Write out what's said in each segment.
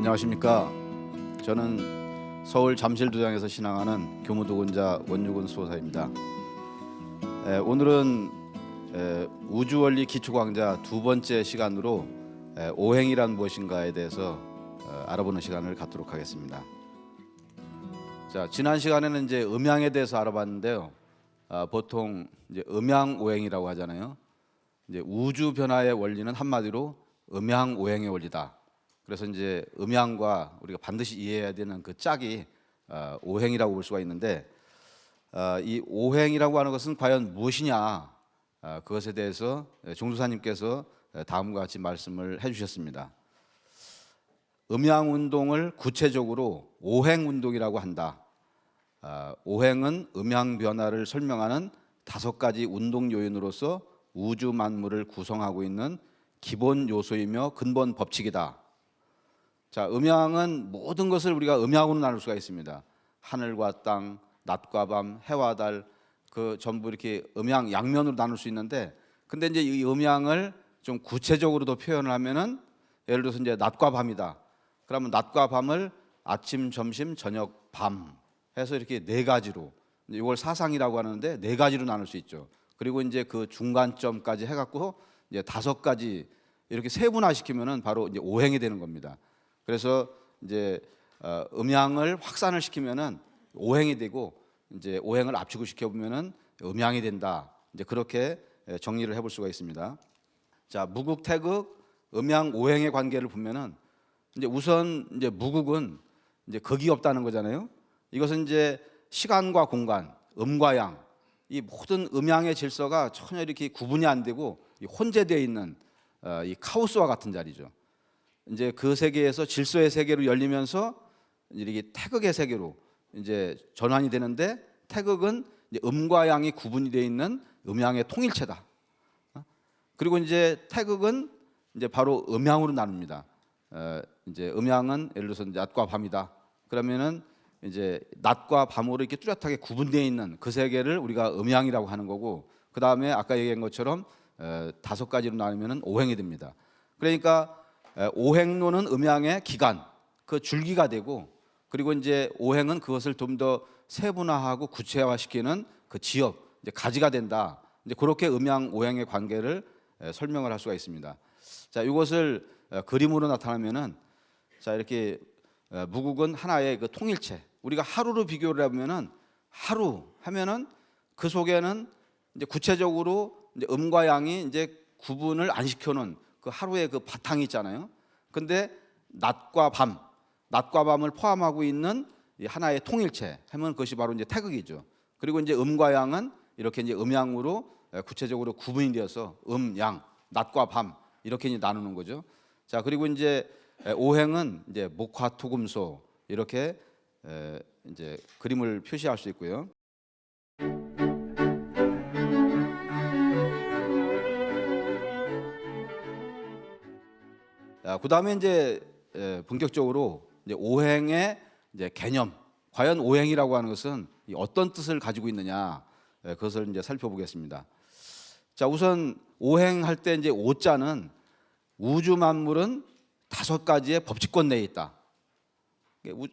안녕하십니까. 저는 서울 잠실두장에서 신앙하는 교무도군자 원유근 수호사입니다. 오늘은 우주원리 기초강좌 두 번째 시간으로 오행이란 무엇인가에 대해서 알아보는 시간을 갖도록 하겠습니다. 자, 지난 시간에는 이제 음양에 대해서 알아봤는데요. 보통 이제 음양오행이라고 하잖아요. 이제 우주 변화의 원리는 한마디로 음양오행의 원리다. 그래서 이제 음양과 우리가 반드시 이해해야 되는 그 짝이 오행이라고 볼 수가 있는데, 이 오행이라고 하는 것은 과연 무엇이냐, 그것에 대해서 종도사님께서 다음과 같이 말씀을 해주셨습니다. 음양운동을 구체적으로 오행운동이라고 한다. 오행은 음양 변화를 설명하는 5가지 운동 요인으로서 우주 만물을 구성하고 있는 기본 요소이며 근본 법칙이다. 자, 음양은 모든 것을 우리가 음양으로 나눌 수가 있습니다. 하늘과 땅, 낮과 밤, 해와 달, 그 전부 이렇게 음양 양면으로 나눌 수 있는데, 근데 이제 이 음양을 좀 구체적으로도 표현을 하면은, 예를 들어서 이제 낮과 밤이다. 그러면 낮과 밤을 아침, 점심, 저녁, 밤 해서 이렇게 4가지로, 이걸 사상이라고 하는데 4가지로 나눌 수 있죠. 그리고 이제 그 중간점까지 해갖고 이제 5가지 이렇게 세분화시키면은 바로 이제 오행이 되는 겁니다. 그래서 이제 음양을 확산을 시키면은 오행이 되고, 이제 오행을 압축을 시켜보면은 음양이 된다. 이제 그렇게 정리를 해볼 수가 있습니다. 자, 무국, 태극, 음양, 오행의 관계를 보면은, 이제 우선 이제 무국은 이제 극이 없다는 거잖아요. 이것은 이제 시간과 공간, 음과 양, 이 모든 음양의 질서가 전혀 이렇게 구분이 안 되고 혼재되어 있는 이 카오스와 같은 자리죠. 이제 그 세계에서 질서의 세계로 열리면서 이렇게 태극의 세계로 이제 전환이 되는데, 태극은 이제 음과 양이 구분이 되어 있는 음양의 통일체다. 그리고 이제 태극은 이제 바로 음양으로 나눕니다. 이제 음양은 예를 들어서 낮과 밤이다. 그러면은 이제 낮과 밤으로 이렇게 뚜렷하게 구분되어 있는 그 세계를 우리가 음양이라고 하는 거고, 그 다음에 아까 얘기한 것처럼 5가지로 나누면은 오행이 됩니다. 그러니까 오행론은 음양의 기간, 그 줄기가 되고, 그리고 이제 오행은 그것을 좀 더 세분화하고 구체화시키는 그 지역, 이제 가지가 된다. 이제 그렇게 음양 오행의 관계를 설명을 할 수가 있습니다. 자, 이것을 그림으로 나타나면은, 자, 이렇게 무국은 하나의 그 통일체. 우리가 하루로 비교를 해보면은, 하루 하면은 그 속에는 이제 구체적으로 이제 음과 양이 이제 구분을 안 시켜놓은 그 하루의 그 바탕이 있잖아요. 근데 낮과 밤을 포함하고 있는 하나의 통일체 하면 그것이 바로 이제 태극이죠. 그리고 이제 음과 양은 이렇게 이제 음양으로 구체적으로 구분이 되어서 양, 낮과 밤 이렇게 이제 나누는 거죠. 자, 그리고 이제 오행은 이제 목화토금소 이렇게 이제 그림을 표시할 수 있고요. 그 다음에 이제 본격적으로 이제 오행의 이제 개념, 과연 오행이라고 하는 것은 어떤 뜻을 가지고 있느냐, 그것을 이제 살펴보겠습니다. 자, 우선 오행할 때 이제 오자는 우주 만물은 5가지의 법칙권 내에 있다.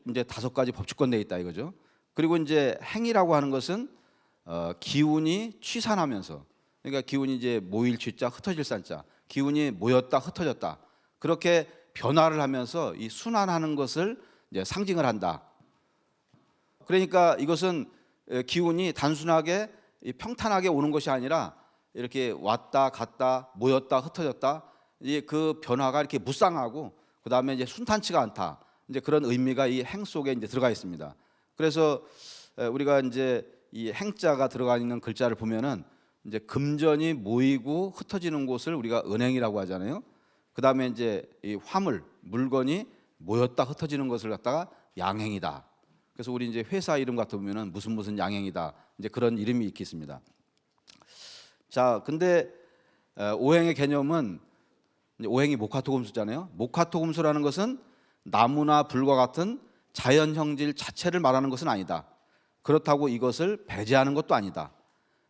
이제 5가지 법칙권 내에 있다 이거죠. 그리고 이제 행이라고 하는 것은 기운이 취산하면서, 그러니까 기운이 이제 모일 취자, 흩어질 산자, 기운이 모였다 흩어졌다. 그렇게 변화를 하면서 이 순환하는 것을 이제 상징을 한다. 그러니까 이것은 기운이 단순하게 평탄하게 오는 것이 아니라 이렇게 왔다 갔다 모였다 흩어졌다, 이제 그 변화가 이렇게 무쌍하고 그 다음에 이제 순탄치가 않다. 이제 그런 의미가 이 행 속에 이제 들어가 있습니다. 그래서 우리가 이제 이 행자가 들어가 있는 글자를 보면은 이제 금전이 모이고 흩어지는 곳을 우리가 은행이라고 하잖아요. 그 다음에 이제 이 화물, 물건이 모였다 흩어지는 것을 갖다가 양행이다. 그래서 우리 이제 회사 이름 같은 보면은 무슨 양행이다. 이제 그런 이름이 있겠습니다. 자, 근데 오행의 개념은, 오행이 목화토금수잖아요. 목화토금수라는 것은 나무나 불과 같은 자연 형질 자체를 말하는 것은 아니다. 그렇다고 이것을 배제하는 것도 아니다.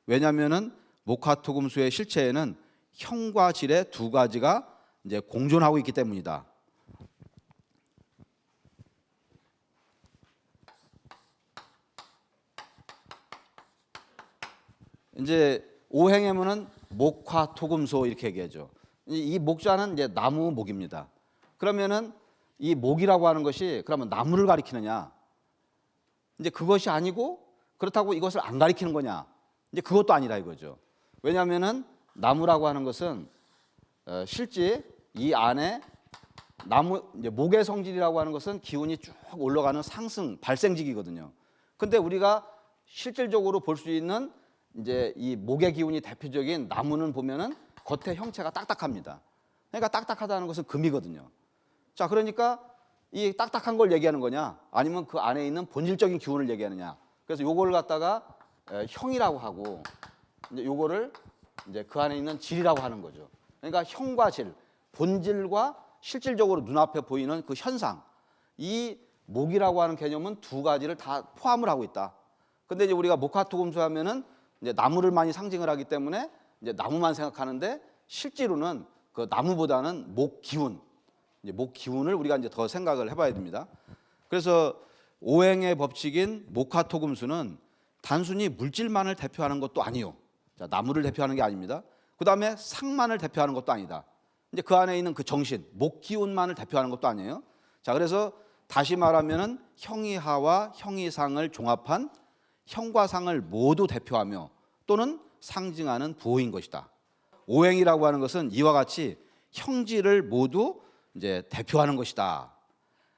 왜냐하면은 목화토금수의 실체에는 형과 질의 2가지가 이제 공존하고 있기 때문이다. 이제 오행해면은 목화토금소 이렇게 얘기하죠. 이 목자는 이제 나무 목입니다. 그러면은 이 목이라고 하는 것이 그러면 나무를 가리키느냐? 이제 그것이 아니고 그렇다고 이것을 안 가리키는 거냐? 이제 그것도 아니라 이거죠. 왜냐하면은 나무라고 하는 것은 실제 이 안에 나무 이제 목의 성질이라고 하는 것은 기운이 쭉 올라가는 상승 발생직이거든요. 근데 우리가 실질적으로 볼 수 있는 이제 이 목의 기운이 대표적인 나무는 보면은 겉에 형체가 딱딱합니다. 그러니까 딱딱하다는 것은 금이거든요. 자, 그러니까 이 딱딱한 걸 얘기하는 거냐, 아니면 그 안에 있는 본질적인 기운을 얘기하느냐. 그래서 요걸 갖다가 형이라고 하고, 이제 요거를 이제 그 안에 있는 질이라고 하는 거죠. 그러니까 형과 질, 본질과 실질적으로 눈앞에 보이는 그 현상, 이 목이라고 하는 개념은 두 가지를 다 포함을 하고 있다. 근데 이제 우리가 목화토금수 하면은 이제 나무를 많이 상징을 하기 때문에 이제 나무만 생각하는데 실제로는 그 나무보다는 목 기운, 이제 목 기운을 우리가 이제 더 생각을 해봐야 됩니다. 그래서 오행의 법칙인 목화토금수는 단순히 물질만을 대표하는 것도 아니요. 자, 나무를 대표하는 게 아닙니다. 그 다음에 상만을 대표하는 것도 아니다. 이제 그 안에 있는 그 정신, 목 기운만을 대표하는 것도 아니에요. 자, 그래서 다시 말하면은 형이하와 형이상을 종합한 형과 상을 모두 대표하며 또는 상징하는 부호인 것이다. 오행이라고 하는 것은 이와 같이 형질을 모두 이제 대표하는 것이다.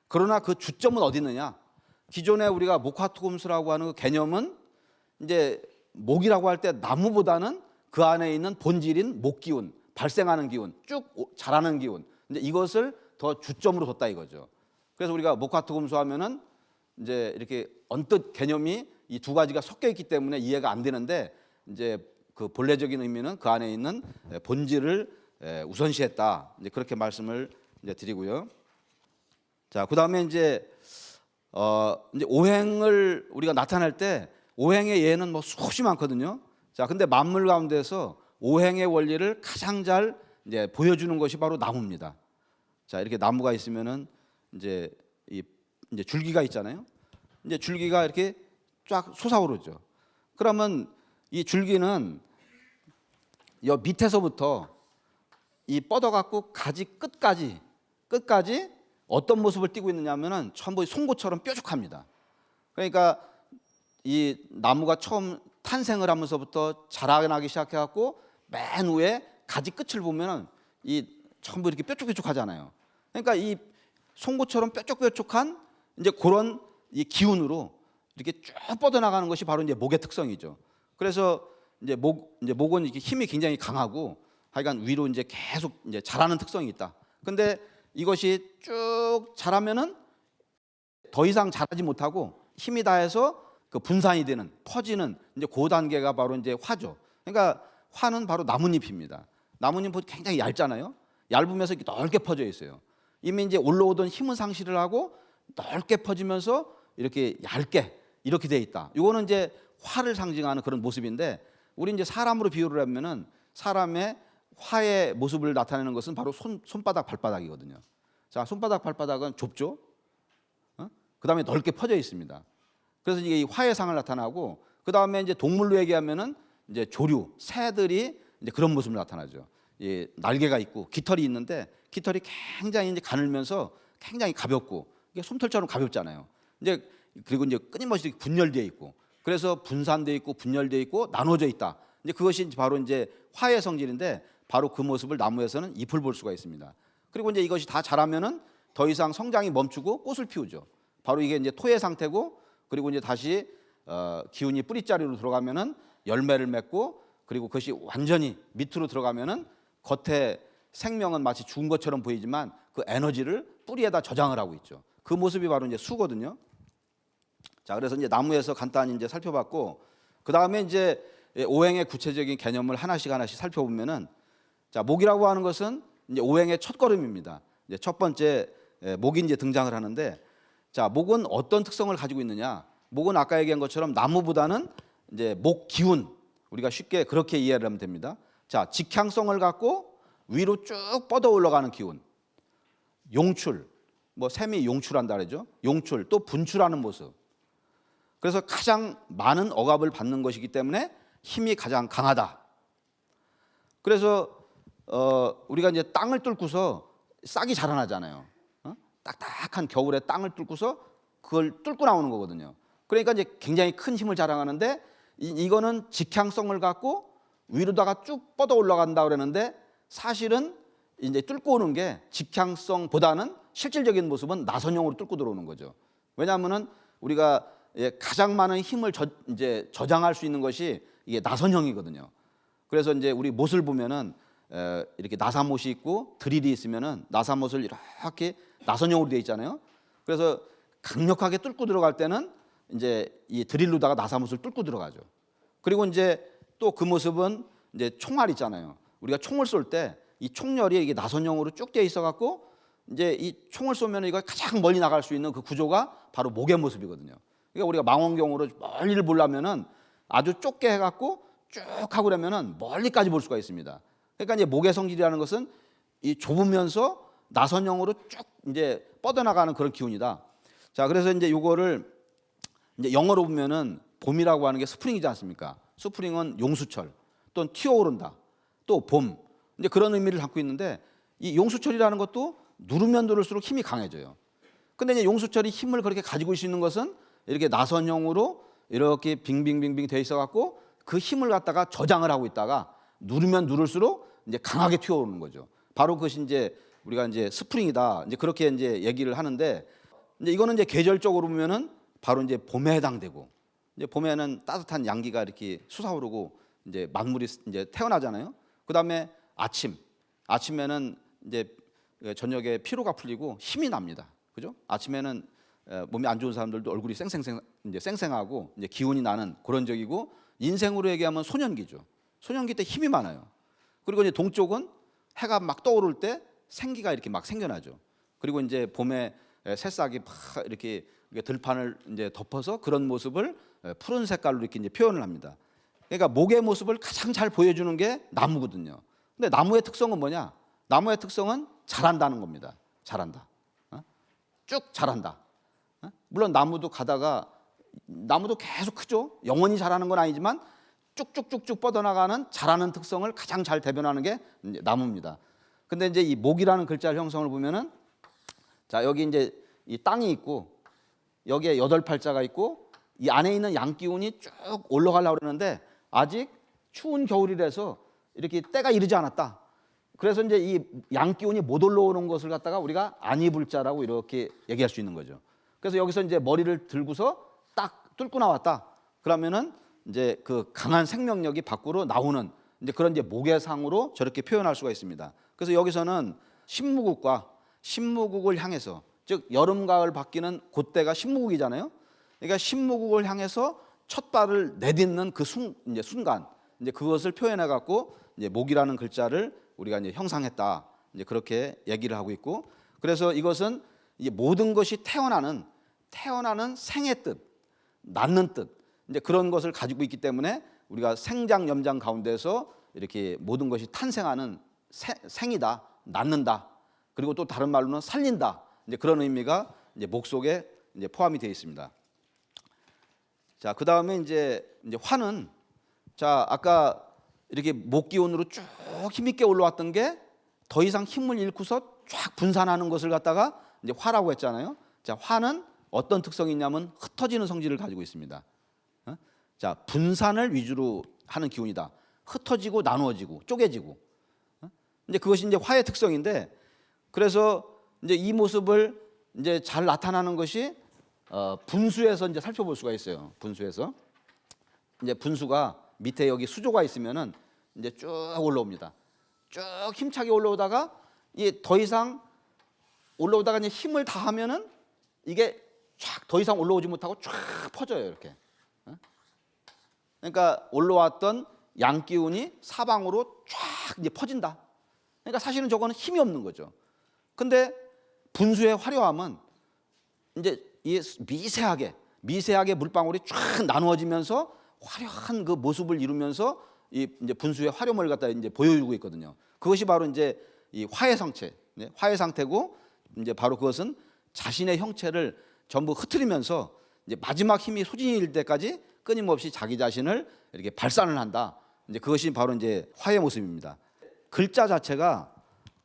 그러나 그 주점은 어디 있느냐? 기존에 우리가 목화토금수라고 하는 그 개념은 이제 목이라고 할 때 나무보다는 그 안에 있는 본질인 목 기운, 발생하는 기운, 쭉 자라는 기운, 이제 이것을 더 주점으로 뒀다 이거죠. 그래서 우리가 목화토금수 하면은 이제 이렇게 언뜻 개념이 이 두 가지가 섞여 있기 때문에 이해가 안 되는데, 이제 그 본래적인 의미는 그 안에 있는 본질을 우선시했다. 이제 그렇게 말씀을 이제 드리고요. 자, 그다음에 이제 오행을 우리가 나타낼 때 오행의 예는 뭐 수없이 많거든요. 자, 근데 만물 가운데서 오행의 원리를 가장 잘 이제 보여주는 것이 바로 나무입니다. 자, 이렇게 나무가 있으면은 이제 이제 줄기가 있잖아요. 이제 줄기가 이렇게 쫙 솟아오르죠. 그러면 이 줄기는 여 밑에서부터 이 뻗어갖고 가지 끝까지 어떤 모습을 띠고 있느냐면은 전부 송곳처럼 뾰족합니다. 그러니까 이 나무가 처음 탄생을 하면서부터 자라나기 시작해갖고 맨 위에 가지 끝을 보면은 이 전부 이렇게 뾰족뾰족하잖아요. 그러니까 이 송곳처럼 뾰족뾰족한 이제 그런 이 기운으로 이렇게 쭉 뻗어나가는 것이 바로 이제 목의 특성이죠. 그래서 이제 목은 이렇게 힘이 굉장히 강하고 하여간 위로 이제 계속 이제 자라는 특성이 있다. 근데 이것이 쭉 자라면은 더 이상 자라지 못하고 힘이 다해서 그 분산이 되는, 퍼지는 이제 그 단계가 바로 이제 화죠. 그러니까 화는 바로 나뭇잎입니다. 나뭇잎은 굉장히 얇잖아요. 얇으면서 이렇게 넓게 퍼져 있어요. 이미 이제 올라오던 힘은 상실을 하고 넓게 퍼지면서 이렇게 얇게 이렇게 돼 있다. 이거는 이제 화를 상징하는 그런 모습인데, 우리 이제 사람으로 비유를 하면은 사람의 화의 모습을 나타내는 것은 바로 손바닥 발바닥이거든요. 자, 손바닥 발바닥은 좁죠. 그 다음에 넓게 퍼져 있습니다. 그래서 이게 이 화의 상을 나타나고, 그 다음에 이제 동물로 얘기하면은 이제 조류, 새들이 이제 그런 모습을 나타나죠. 이 날개가 있고 깃털이 있는데 깃털이 굉장히 이제 가늘면서 굉장히 가볍고, 이게 솜털처럼 가볍잖아요. 이제 그리고 이제 끊임없이 분열되어 있고, 그래서 분산되어 있고 분열되어 있고 나눠져 있다. 이제 그것이 바로 이제 화의 성질인데, 바로 그 모습을 나무에서는 잎을 볼 수가 있습니다. 그리고 이제 이것이 다 자라면은 더 이상 성장이 멈추고 꽃을 피우죠. 바로 이게 이제 토의 상태고, 그리고 이제 다시 기운이 뿌리자리로 들어가면은 열매를 맺고, 그리고 그것이 완전히 밑으로 들어가면은 겉에 생명은 마치 죽은 것처럼 보이지만 그 에너지를 뿌리에다 저장을 하고 있죠. 그 모습이 바로 이제 수거든요. 자, 그래서 이제 나무에서 간단히 이제 살펴봤고, 그 다음에 이제 오행의 구체적인 개념을 하나씩 살펴보면은, 자, 목이라고 하는 것은 이제 오행의 첫 걸음입니다. 이제 첫 번째 목이 이제 등장을 하는데, 자, 목은 어떤 특성을 가지고 있느냐? 목은 아까 얘기한 것처럼 나무보다는 이제 목 기운, 우리가 쉽게 그렇게 이해를 하면 됩니다. 자, 직향성을 갖고 위로 쭉 뻗어 올라가는 기운, 용출, 뭐 샘이 용출한다 그러죠. 용출, 또 분출하는 모습. 그래서 가장 많은 억압을 받는 것이기 때문에 힘이 가장 강하다. 그래서 우리가 이제 땅을 뚫고서 싹이 자라나잖아요. 딱딱한 겨울에 땅을 뚫고서 그걸 뚫고 나오는 거거든요. 그러니까 이제 굉장히 큰 힘을 자랑하는데 이거는 직향성을 갖고 위로다가 쭉 뻗어 올라간다 그러는데 사실은 이제 뚫고 오는 게 직향성보다는 실질적인 모습은 나선형으로 뚫고 들어오는 거죠. 왜냐하면은 우리가 가장 많은 힘을 이제 저장할 수 있는 것이 이게 나선형이거든요. 그래서 이제 우리 못을 보면은 이렇게 나사못이 있고 드릴이 있으면은 나사못을 이렇게 나선형으로 되어 있잖아요. 그래서 강력하게 뚫고 들어갈 때는 이제 이 드릴로다가 나사못을 뚫고 들어가죠. 그리고 이제 또 그 모습은 이제 총알 있잖아요. 우리가 총을 쏠 때 이 총열이 이게 나선형으로 쭉 되어 있어 갖고 이제 이 총을 쏘면 이거 가장 멀리 나갈 수 있는 그 구조가 바로 목의 모습이거든요. 그러니까 우리가 망원경으로 멀리를 보려면은 아주 좁게 해갖고 쭉 하고 그러면은 멀리까지 볼 수가 있습니다. 그러니까 이제 목의 성질이라는 것은 이 좁으면서 나선형으로 쭉 이제 뻗어나가는 그런 기운이다. 자, 그래서 이제 요거를 이제 영어로 보면은 봄이라고 하는 게 스프링이지 않습니까? 스프링은 용수철 또는 튀어오른다, 또 봄, 이제 그런 의미를 갖고 있는데 이 용수철이라는 것도 누르면 누를수록 힘이 강해져요. 근데 이제 용수철이 힘을 그렇게 가지고 있는 것은 이렇게 나선형으로 이렇게 빙빙빙빙 돼 있어 갖고 그 힘을 갖다가 저장을 하고 있다가 누르면 누를수록 이제 강하게 튀어오르는 거죠. 바로 그것이 이제 우리가 이제 스프링이다. 이제 그렇게 이제 얘기를 하는데 이제 이거는 이제 계절적으로 보면은 바로 이제 봄에 해당되고 이제 봄에는 따뜻한 양기가 이렇게 솟아오르고 이제 만물이 이제 태어나잖아요. 그다음에 아침에는 이제 저녁에 피로가 풀리고 힘이 납니다. 그죠? 아침에는 몸이 안 좋은 사람들도 얼굴이 쌩쌩하고 이제 기운이 나는 그런 적이고 인생으로 얘기하면 소년기죠. 소년기 때 힘이 많아요. 그리고 이제 동쪽은 해가 막 떠오를 때 생기가 이렇게 막 생겨나죠. 그리고 이제 봄에 새싹이 막 이렇게 들판을 이제 덮어서 그런 모습을 푸른 색깔로 이렇게 이제 표현을 합니다. 그러니까 목의 모습을 가장 잘 보여주는 게 나무거든요. 근데 나무의 특성은 뭐냐? 나무의 특성은 자란다는 겁니다. 자란다. 쭉 자란다. 물론 나무도 가다가 나무도 계속 크죠. 영원히 자라는 건 아니지만 쭉쭉쭉쭉 뻗어나가는 자라는 특성을 가장 잘 대변하는 게 나무입니다. 근데 이제 이 목이라는 글자 형성을 보면은 자, 여기 이제 이 땅이 있고 여기에 8팔자가 있고 이 안에 있는 양기운이 쭉 올라가려고 그러는데 아직 추운 겨울이라서 이렇게 때가 이르지 않았다. 그래서 이제 이 양기운이 못 올라오는 것을 갖다가 우리가 안이불자라고 이렇게 얘기할 수 있는 거죠. 그래서 여기서 이제 머리를 들고서 딱 뚫고 나왔다. 그러면은 이제 그 강한 생명력이 밖으로 나오는 이제 그런 이제 목의 상으로 저렇게 표현할 수가 있습니다. 그래서 여기서는 신무국을 향해서 즉 여름 가을 바뀌는 그때가 신무국이잖아요. 그러니까 신무국을 향해서 첫 발을 내딛는 그 순간 이제 그것을 표현해 갖고 이제 목이라는 글자를 우리가 이제 형상했다. 이제 그렇게 얘기를 하고 있고 그래서 이것은 이제 모든 것이 태어나는 생의 뜻, 낳는 뜻 이제 그런 것을 가지고 있기 때문에 우리가 생장 염장 가운데서 이렇게 모든 것이 탄생하는 생이다, 낳는다. 그리고 또 다른 말로는 살린다. 이제 그런 의미가 이제 목 속에 이제 포함이 되어 있습니다. 자, 그 다음에 이제 화는 자 아까 이렇게 목 기운으로 쭉 힘있게 올라왔던 게 더 이상 힘을 잃고서 쫙 분산하는 것을 갖다가 이제 화라고 했잖아요. 자, 화는 어떤 특성이 있냐면 흩어지는 성질을 가지고 있습니다. 자, 분산을 위주로 하는 기운이다. 흩어지고 나누어지고 쪼개지고. 이제 그것이 이제 화의 특성인데 그래서 이제 이 모습을 이제 잘 나타나는 것이 분수에서 이제 살펴볼 수가 있어요. 분수에서 이제 분수가 밑에 여기 수조가 있으면은 이제 쭉 올라옵니다. 쭉 힘차게 올라오다가 이게 더 이상 올라오다가 이제 힘을 다하면은 이게 쫙 더 이상 올라오지 못하고 쫙 퍼져요 이렇게. 그러니까 올라왔던 양기운이 사방으로 쫙 이제 퍼진다. 그러니까 사실은 저거는 힘이 없는 거죠. 근데 분수의 화려함은 이제 이 미세하게 물방울이 쫙 나누어지면서 화려한 그 모습을 이루면서 이 이제 분수의 화려함을 갖다 이제 보여주고 있거든요. 그것이 바로 이제 이 화의 상태고 이제 바로 그것은 자신의 형체를 전부 흐트리면서 이제 마지막 힘이 소진일 때까지 끊임없이 자기 자신을 이렇게 발산을 한다. 이제 그것이 바로 이제 화의 모습입니다. 글자 자체가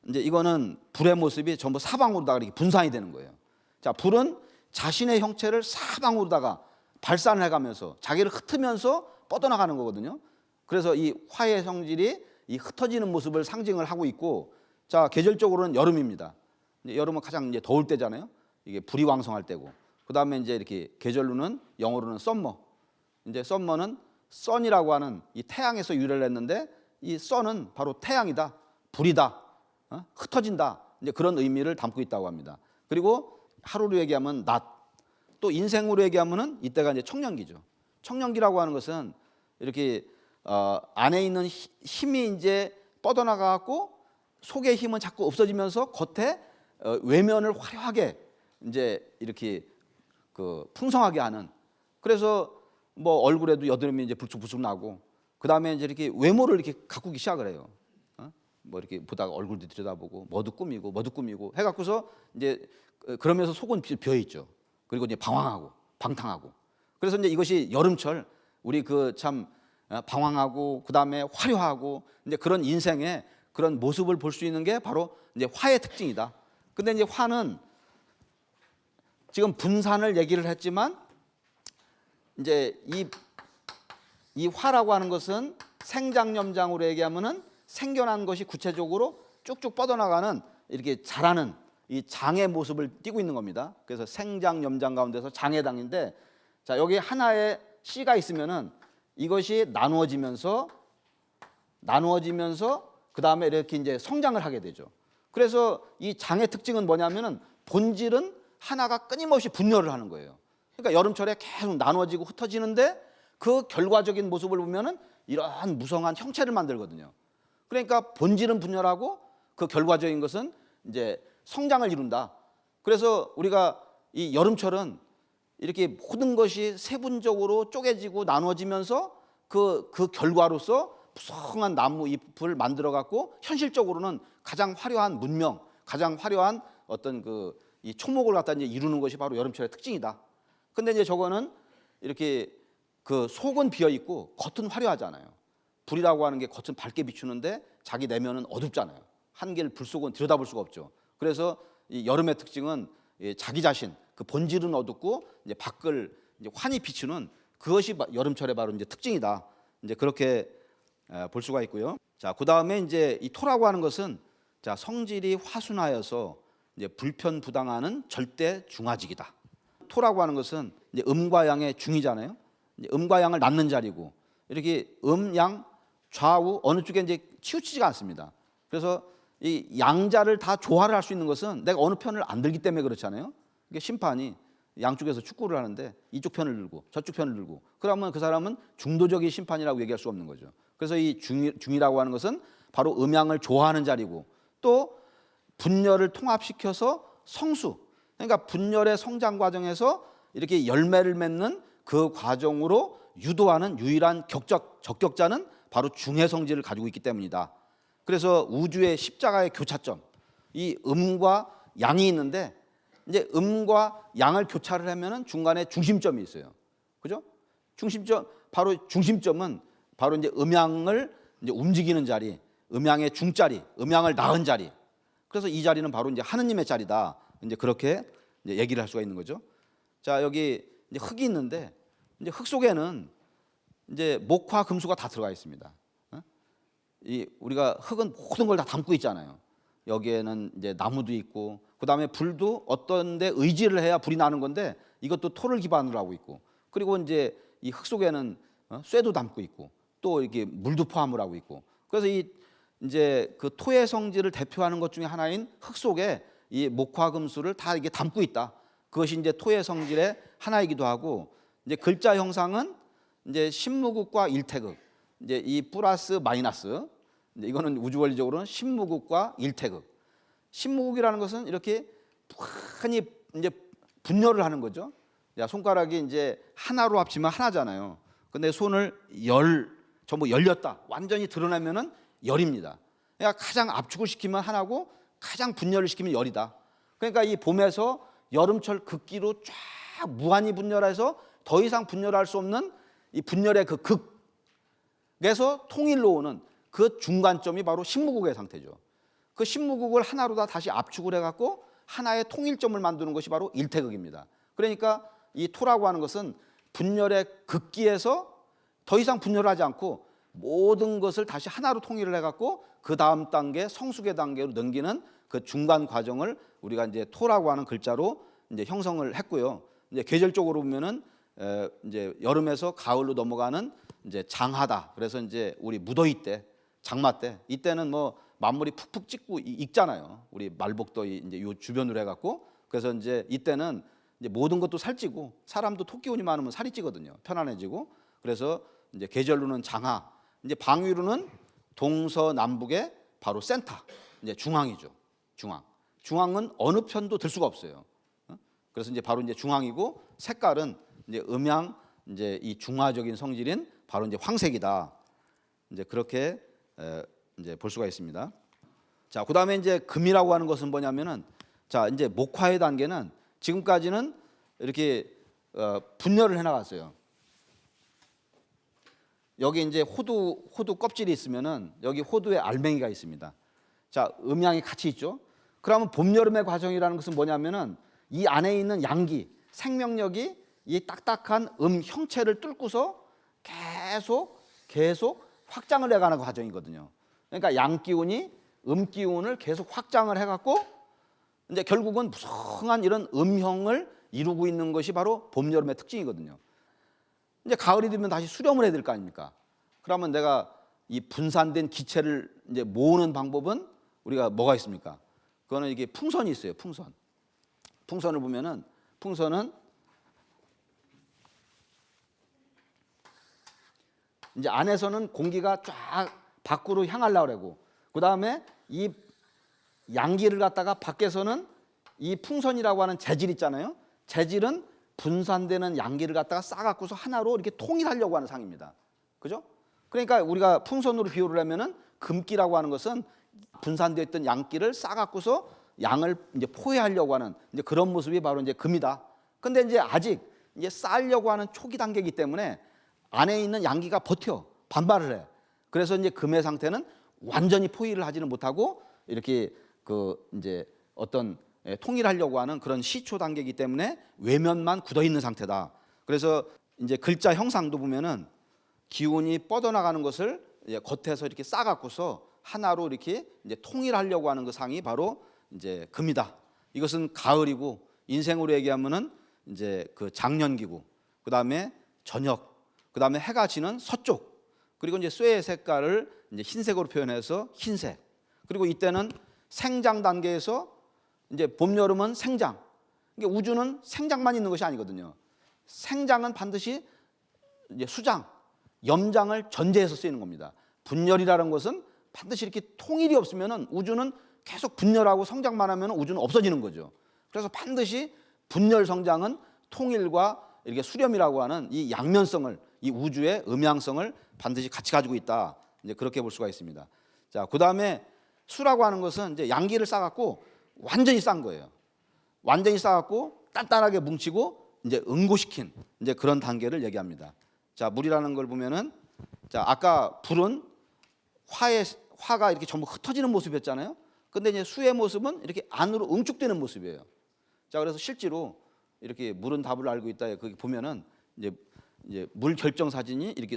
이제 이거는 불의 모습이 전부 사방으로다가 이렇게 분산이 되는 거예요. 자, 불은 자신의 형체를 사방으로다가 발산을 해가면서 자기를 흩으면서 뻗어나가는 거거든요. 그래서 이 화의 성질이 이 흩어지는 모습을 상징을 하고 있고, 자, 계절적으로는 여름입니다. 여름은 가장 이제 더울 때잖아요. 이게 불이 왕성할 때고, 그 다음에 이제 이렇게 계절로는 영어로는 썸머. 이제 썸머는 선이라고 하는 이 태양에서 유래를 했는데, 이 선은 바로 태양이다, 불이다, 흩어진다, 이제 그런 의미를 담고 있다고 합니다. 그리고 하루로 얘기하면 낮, 또 인생으로 얘기하면은 이때가 이제 청년기죠. 청년기라고 하는 것은 이렇게 안에 있는 힘이 이제 뻗어나가고 속의 힘은 자꾸 없어지면서 겉에 외면을 화려하게 이제 이렇게 그 풍성하게 하는. 그래서 뭐 얼굴에도 여드름이 이제 불쑥불쑥 나고, 그 다음에 이제 이렇게 외모를 이렇게 가꾸기 시작을 해요. 뭐 이렇게 보다가 얼굴도 들여다보고 뭐도 꾸미고 해갖고서 이제 그러면서 속은 비어 있죠. 그리고 이제 방황하고 방탕하고. 그래서 이제 이것이 여름철 우리 그 참 방황하고 그 다음에 화려하고 이제 그런 인생의 그런 모습을 볼 수 있는 게 바로 이제 화의 특징이다. 근데 이제 화는 지금 분산을 얘기를 했지만 이제 이 화라고 하는 것은 생장염장으로 얘기하면은 생겨난 것이 구체적으로 쭉쭉 뻗어나가는 이렇게 자라는 이 장의 모습을 띠고 있는 겁니다. 그래서 생장염장 가운데서 장해당인데, 자, 여기 하나의 씨가 있으면은 이것이 나누어지면서 그 다음에 이렇게 이제 성장을 하게 되죠. 그래서 이 장의 특징은 뭐냐면은 본질은 하나가 끊임없이 분열을 하는 거예요. 그러니까 여름철에 계속 나누어지고 흩어지는데 그 결과적인 모습을 보면은 이러한 무성한 형체를 만들거든요. 그러니까 본질은 분열하고 그 결과적인 것은 이제 성장을 이룬다. 그래서 우리가 이 여름철은 이렇게 모든 것이 세분적으로 쪼개지고 나누어지면서 그 결과로서 무성한 나무 잎을 만들어 갖고 현실적으로는 가장 화려한 문명, 가장 화려한 어떤 이 초목을 갖다 이제 이루는 것이 바로 여름철의 특징이다. 근데 이제 저거는 이렇게 그 속은 비어 있고 겉은 화려하잖아요. 불이라고 하는 게 겉은 밝게 비추는데 자기 내면은 어둡잖아요. 한계를 불 속은 들여다볼 수가 없죠. 그래서 이 여름의 특징은 자기 자신, 그 본질은 어둡고 이제 밖을 이제 환히 비추는 그것이 여름철의 바로 이제 특징이다. 이제 그렇게 볼 수가 있고요. 자, 그 다음에 이제 이 토라고 하는 것은, 자, 성질이 화순하여서 이제 불편부당하는 절대 중화직이다. 토라고 하는 것은 이제 음과 양의 중이잖아요. 이제 음과 양을 낳는 자리고, 이렇게 양, 좌우 어느 쪽에 이제 치우치지가 않습니다. 그래서 이 양자를 다 조화를 할 수 있는 것은 내가 어느 편을 안 들기 때문에 그렇잖아요. 이게 심판이 양쪽에서 축구를 하는데 이쪽 편을 들고 저쪽 편을 들고, 그러면 그 사람은 중도적인 심판이라고 얘기할 수 없는 거죠. 그래서 이 중이라고 하는 것은 바로 음양을 조화하는 자리고, 또 분열을 통합시켜서 성수, 그러니까 분열의 성장 과정에서 이렇게 열매를 맺는 그 과정으로 유도하는 유일한 적격자는 바로 중의 성질을 가지고 있기 때문이다. 그래서 우주의 십자가의 교차점, 이 음과 양이 있는데 이제 음과 양을 교차를 하면은 중간에 중심점이 있어요. 그죠? 중심점은 바로 이제 음양을 이제 움직이는 자리, 음양의 중자리, 음양을 낳은 자리. 그래서 이 자리는 바로 이제 하느님의 자리다. 이제 그렇게 이제 얘기를 할 수가 있는 거죠. 자, 여기 이제 흙이 있는데 이제 흙 속에는 이제 목화 금수가 다 들어가 있습니다. 이 우리가 흙은 모든 걸 다 담고 있잖아요. 여기에는 이제 나무도 있고, 그 다음에 불도 어떤데 의지를 해야 불이 나는 건데 이것도 토를 기반으로 하고 있고, 그리고 이제 이 흙 속에는 쇠도 담고 있고, 또 이렇게 물도 포함을 하고 있고, 그래서 이 이제 그 토의 성질을 대표하는 것 중에 하나인 흙 속에 이 목화금수를 다 이게 담고 있다. 그것이 이제 토의 성질의 하나이기도 하고, 이제 글자 형상은 이제 신무극과 일태극, 이제 이 플러스 마이너스, 이제 이거는 우주원리적으로는 신무극과 일태극. 신무극이라는 것은 이렇게 많이 이제 분열을 하는 거죠. 야, 손가락이 이제 하나로 합치면 하나잖아요. 근데 손을 전부 열렸다, 완전히 드러내면은 열입니다. 그러니까 가장 압축을 시키면 하나고 가장 분열을 시키면 열이다. 그러니까 이 봄에서 여름철 극기로 쫙 무한히 분열해서 더 이상 분열할 수 없는 이 분열의 그 극에서 통일로 오는 그 중간점이 바로 신무국의 상태죠. 그 신무국을 하나로 다 다시 압축을 해갖고 하나의 통일점을 만드는 것이 바로 일태극입니다. 그러니까 이 토라고 하는 것은 분열의 극기에서 더 이상 분열하지 않고 모든 것을 다시 하나로 통일을 해갖고 그 다음 단계 성숙의 단계로 넘기는 그 중간 과정을 우리가 이제 토라고 하는 글자로 이제 형성을 했고요. 이제 계절적으로 보면은 이제 여름에서 가을로 넘어가는 이제 장하다. 그래서 이제 우리 무더위 때, 장마 때, 이때는 뭐 만물이 푹푹 찢고 익잖아요. 우리 말복더위 이제 요 주변으로 해갖고. 그래서 이제 이때는 이제 모든 것도 살찌고 사람도 토끼운이 많으면 살이 찌거든요. 편안해지고. 그래서 이제 계절로는 장하, 이제 방위로는 동서남북의 바로 센터, 이제 중앙이죠. 중앙은 어느 편도 들 수가 없어요. 그래서 이제 바로 이제 중앙이고 색깔은 이제 음양 이제 이 중화적인 성질인 바로 이제 황색이다. 이제 그렇게 이제 볼 수가 있습니다. 자, 그다음에 이제 금이라고 하는 것은 뭐냐면은 자, 이제 목화의 단계는 지금까지는 이렇게 분열을 해 나갔어요. 여기 이제 호두 껍질이 있으면은 여기 호두에 알맹이가 있습니다. 자, 음양이 같이 있죠. 그러면 봄 여름의 과정이라는 것은 뭐냐면은 이 안에 있는 양기, 생명력이 이 딱딱한 형체를 뚫고서 계속 확장을 해가는 과정이거든요. 그러니까 양기운이 음기운을 계속 확장을 해갖고 이제 결국은 무성한 이런 음형을 이루고 있는 것이 바로 봄 여름의 특징이거든요. 이제 가을이 되면 다시 수렴을 해야 될 거 아닙니까? 그러면 내가 이 분산된 기체를 이제 모으는 방법은 우리가 뭐가 있습니까? 그거는 이게 풍선이 있어요. 풍선을 보면은 풍선은 이제 안에서는 공기가 쫙 밖으로 향하려고 그러고 그다음에 이 양기를 갖다가 밖에서는 이 풍선이라고 하는 재질 있잖아요. 재질은 분산되는 양기를 갖다가 싸갖고서 하나로 이렇게 통일하려고 하는 상입니다. 그죠? 그러니까 우리가 풍선으로 비유를 하면은 금기라고 하는 것은 분산되어 있던 양기를 싸갖고서 양을 이제 포회하려고 하는 이제 그런 모습이 바로 이제 금이다. 근데 이제 아직 이제 쌓으려고 하는 초기 단계이기 때문에 안에 있는 양기가 버텨 반발을 해. 그래서 이제 금의 상태는 완전히 포위를 하지는 못하고 이렇게 그 이제 어떤 통일하려고 하는 그런 시초 단계이기 때문에 외면만 굳어 있는 상태다. 그래서 이제 글자 형상도 보면은 기운이 뻗어나가는 것을 이제 겉에서 이렇게 싸갖고서 하나로 이렇게 이제 통일하려고 하는 그 상이 바로 이제 금이다. 이것은 가을이고 인생으로 얘기하면은 이제 그 장년기고 그다음에 저녁 그다음에 해가 지는 서쪽 그리고 이제 쇠의 색깔을 이제 흰색으로 표현해서 흰색 그리고 이때는 생장 단계에서 이제 봄 여름은 생장 이게 우주는 생장만 있는 것이 아니거든요. 생장은 반드시 이제 수장 염장을 전제해서 쓰이는 겁니다. 분열이라는 것은 반드시 이렇게 통일이 없으면은 우주는 계속 분열하고 성장만 하면 우주는 없어지는 거죠. 그래서 반드시 분열 성장은 통일과 이렇게 수렴이라고 하는 이 양면성을 이 우주의 음양성을 반드시 같이 가지고 있다. 이제 그렇게 볼 수가 있습니다. 자, 그다음에 수라고 하는 것은 이제 양기를 싸갖고 완전히 싼 거예요. 완전히 싸갖고 단단하게 뭉치고 이제 응고시킨 이제 그런 단계를 얘기합니다. 자, 물이라는 걸 보면은 자, 아까 불은 화가 이렇게 전부 흩어지는 모습이었잖아요. 근데 이제 수의 모습은 이렇게 안으로 응축되는 모습이에요. 자, 그래서 실제로 이렇게 물은 답을 알고 있다. 거기 보면은 이제 물 결정 사진이 이렇게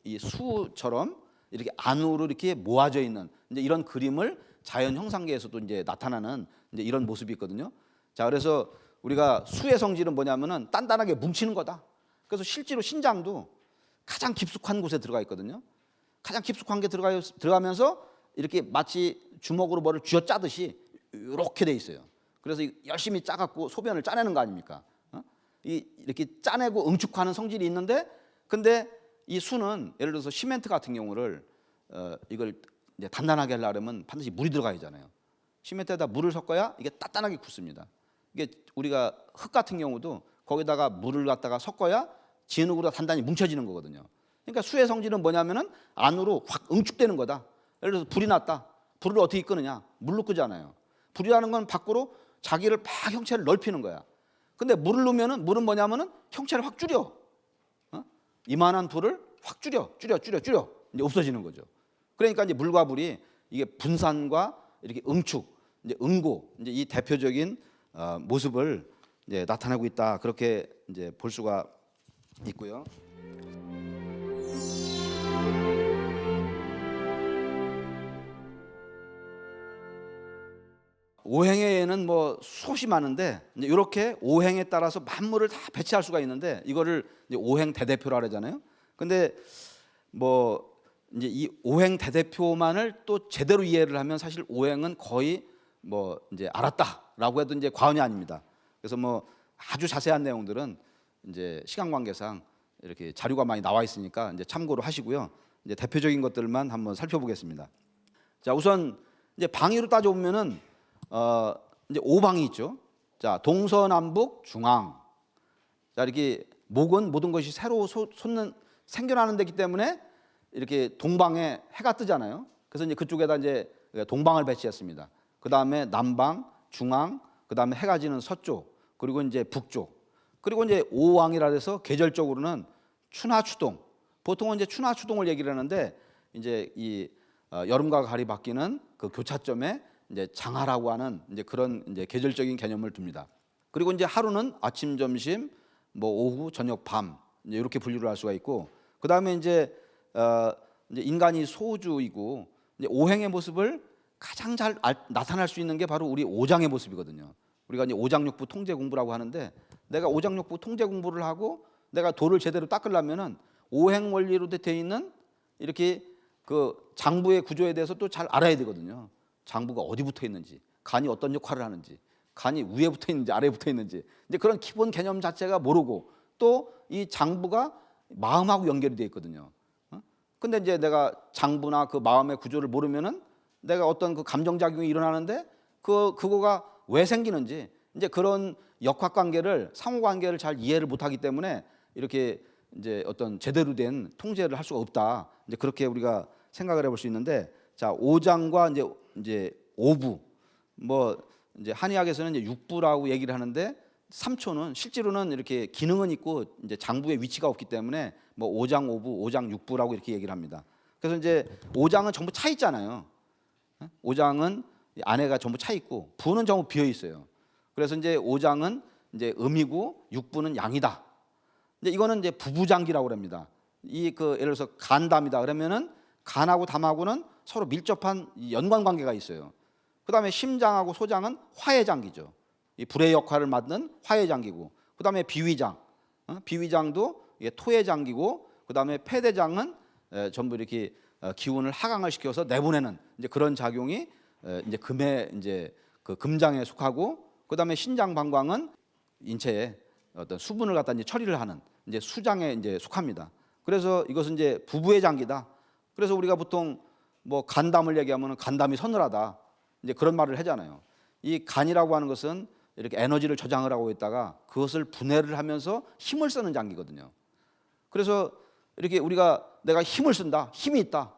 이 수처럼 이렇게 안으로 이렇게 모아져 있는 이제 이런 그림을 자연 형상계에서도 이제 나타나는 이제 이런 모습이 있거든요. 자, 그래서 우리가 수의 성질은 뭐냐면은 단단하게 뭉치는 거다. 그래서 실제로 신장도 가장 깊숙한 곳에 들어가 있거든요. 가장 깊숙한 게 들어가면서 이렇게 마치 주먹으로 뭐를 쥐어짜듯이 이렇게 돼 있어요. 그래서 열심히 짜갖고 소변을 짜내는 거 아닙니까? 이렇게 짜내고 응축하는 성질이 있는데, 근데 이 수는 예를 들어서 시멘트 같은 경우를 이걸 이제 단단하게 하려면 반드시 물이 들어가야 하잖아요. 시멘트에다 물을 섞어야 이게 단단하게 굳습니다. 이게 우리가 흙 같은 경우도 거기다가 물을 갖다가 섞어야 진흙으로 단단히 뭉쳐지는 거거든요. 그러니까 수의 성질은 뭐냐면은 안으로 확 응축되는 거다. 예를 들어서 불이 났다. 불을 어떻게 끄느냐? 물로 끄잖아요. 불이라는 건 밖으로 자기를 막 형체를 넓히는 거야. 근데 물을 넣으면은 물은 뭐냐면은 형체를 확 줄여. 이만한 불을 확 줄여 이제 없어지는 거죠. 그러니까 이제 물과 불이 이게 분산과 이렇게 응축, 이제 응고, 이제 이 대표적인 모습을 이제 나타내고 있다. 그렇게 이제 볼 수가 있고요. 오행에는 뭐 수없이 많은데 이제 이렇게 오행에 따라서 만물을 다 배치할 수가 있는데 이거를 이제 오행 대대표라 그러잖아요. 근데 뭐 이제 이 오행 대대표만을 또 제대로 이해를 하면 사실 오행은 거의 뭐 이제 알았다라고 해도 이제 과언이 아닙니다. 그래서 뭐 아주 자세한 내용들은 이제 시간 관계상 이렇게 자료가 많이 나와 있으니까 이제 참고로 하시고요. 이제 대표적인 것들만 한번 살펴보겠습니다. 자, 우선 이제 방위로 따져보면은 이제 5방이 있죠. 자, 동서남북 중앙. 자, 이렇게 목은 모든 것이 새로 생겨나는 데기 때문에 이렇게 동방에 해가 뜨잖아요. 그래서 이제 그쪽에다 이제 동방을 배치했습니다. 그 다음에 남방, 중앙, 그 다음에 해가 지는 서쪽, 그리고 이제 북쪽, 그리고 이제 5왕이라 해서 계절적으로는 추나추동. 보통은 이제 추나추동을 얘기를 하는데 이제 이 여름과 가을이 바뀌는 그 교차점에 이제 장하라고 하는 이제 그런 이제 계절적인 개념을 둡니다. 그리고 이제 하루는 아침, 점심, 뭐 오후, 저녁, 밤 이제 이렇게 분류를 할 수가 있고, 그 다음에 이제 인간이 소주이고 이제 오행의 모습을 가장 잘 나타날 수 있는 게 바로 우리 오장의 모습이거든요. 우리가 이제 오장육부 통제 공부라고 하는데 내가 오장육부 통제 공부를 하고 내가 도를 제대로 닦으려면은 오행 원리로 되어 있는 이렇게 그 장부의 구조에 대해서 또 잘 알아야 되거든요. 장부가 어디 붙어 있는지, 간이 어떤 역할을 하는지, 간이 위에 붙어 있는지 아래에 붙어 있는지 이제 그런 기본 개념 자체가 모르고 또 이 장부가 마음하고 연결이 되어 있거든요. 근데 이제 내가 장부나 그 마음의 구조를 모르면은 내가 어떤 그 감정 작용이 일어나는데 그거가 왜 생기는지 이제 그런 역학 관계를 상호 관계를 잘 이해를 못하기 때문에 이렇게 이제 어떤 제대로 된 통제를 할 수가 없다. 이제 그렇게 우리가 생각을 해볼 수 있는데, 자, 오장과 이제 오부, 뭐 이제 한의학에서는 이제 육부라고 얘기를 하는데 삼초는 실제로는 이렇게 기능은 있고 이제 장부의 위치가 없기 때문에 뭐 오장 오부, 오장 육부라고 이렇게 얘기를 합니다. 그래서 이제 오장은 전부 차 있잖아요. 오장은 안에가 전부 차 있고 부는 전부 비어 있어요. 그래서 이제 오장은 이제 음이고 육부는 양이다. 이제 이거는 이제 부부장기라고 합니다. 이 그 예를 들어서 간담이다 그러면은 간하고 담하고는 서로 밀접한 연관 관계가 있어요. 그다음에 심장하고 소장은 화해장기죠. 이 불의 역할을 맡는 화해장기고, 그다음에 비위장, 비위장도 토의 장기고, 그다음에 폐대장은 전부 이렇게 기운을 하강을 시켜서 내보내는 이제 그런 작용이 이제 금의 이제 그 금장에 속하고, 그다음에 신장 방광은 인체에 어떤 수분을 갖다 이제 처리를 하는 이제 수장에 이제 속합니다. 그래서 이것은 이제 부부의 장기다. 그래서 우리가 보통 뭐 간담을 얘기하면 간담이 서늘하다 이제 그런 말을 하잖아요. 이 간이라고 하는 것은 이렇게 에너지를 저장을 하고 있다가 그것을 분해를 하면서 힘을 쓰는 장기거든요. 그래서 이렇게 우리가 내가 힘을 쓴다, 힘이 있다.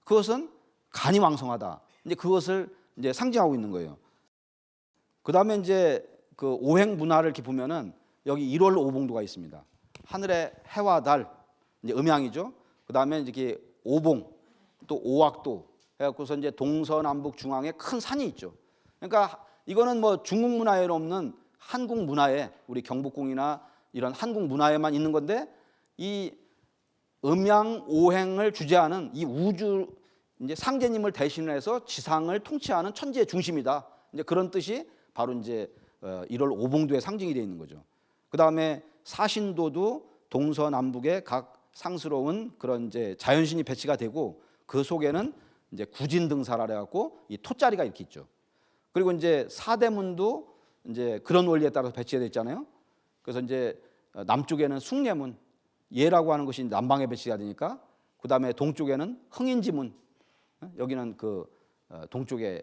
그것은 간이 왕성하다. 이제 그것을 이제 상징하고 있는 거예요. 그 다음에 이제 그 오행 문화를 이렇게 보면은 여기 1월 오봉도가 있습니다. 하늘의 해와 달, 이제 음양이죠. 그 다음에 이렇게 오봉, 또 오악도 해갖고서 이제 동서남북 중앙에 큰 산이 있죠. 그러니까 이거는 뭐 중국 문화에는 없는 한국 문화에, 우리 경복궁이나 이런 한국 문화에만 있는 건데, 이 음양 오행을 주재하는 이 우주 이제 상제님을 대신해서 지상을 통치하는 천지의 중심이다. 이제 그런 뜻이 바로 이제 1월 오봉도의 상징이 되어 있는 거죠. 그 다음에 사신도도 동서남북에 각 상스러운 그런 이제 자연신이 배치가 되고 그 속에는 이제 구진등사라 해갖고 이 토자리가 이렇게 있죠. 그리고 이제 사대문도 이제 그런 원리에 따라서 배치가 되어 있잖아요. 그래서 이제 남쪽에는 숭례문, 예라고 하는 것이 남방에 배치가 되니까, 그 다음에 동쪽에는 흥인지문, 여기는 그 동쪽에